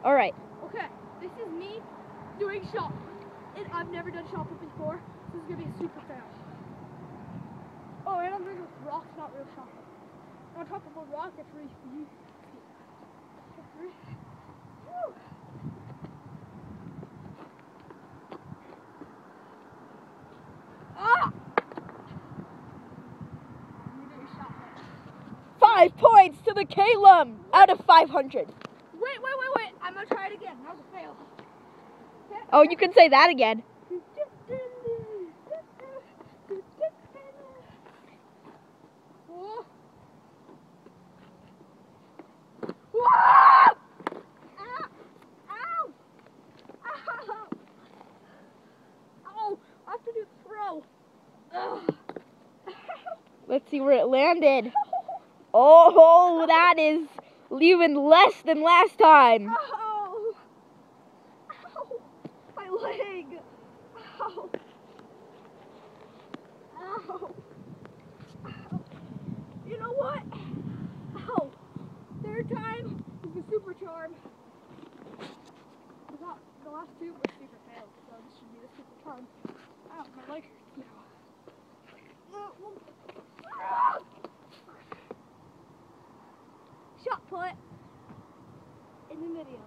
All right. Okay, this is me doing shot put. I've never done shot put before. This is gonna be a super fail. Oh, and I'm doing it with rocks, not real shot put. On top of a rock, it's really easy. Woo. 5 points to the Calum out of 500. Wait. I'm gonna try it again. That was a fail. Okay. Oh, you can say that again. Oh. Ow! I have to do the throw. Let's see where it landed. Oh, that is even less than last time. Ow! Ow! My leg! Ow! Ow! Ow! You know what? Ow! Third time is the super charm. The last two were super fails, so this should be the super charm. Ow, my leg hurts now. Shot put in the video.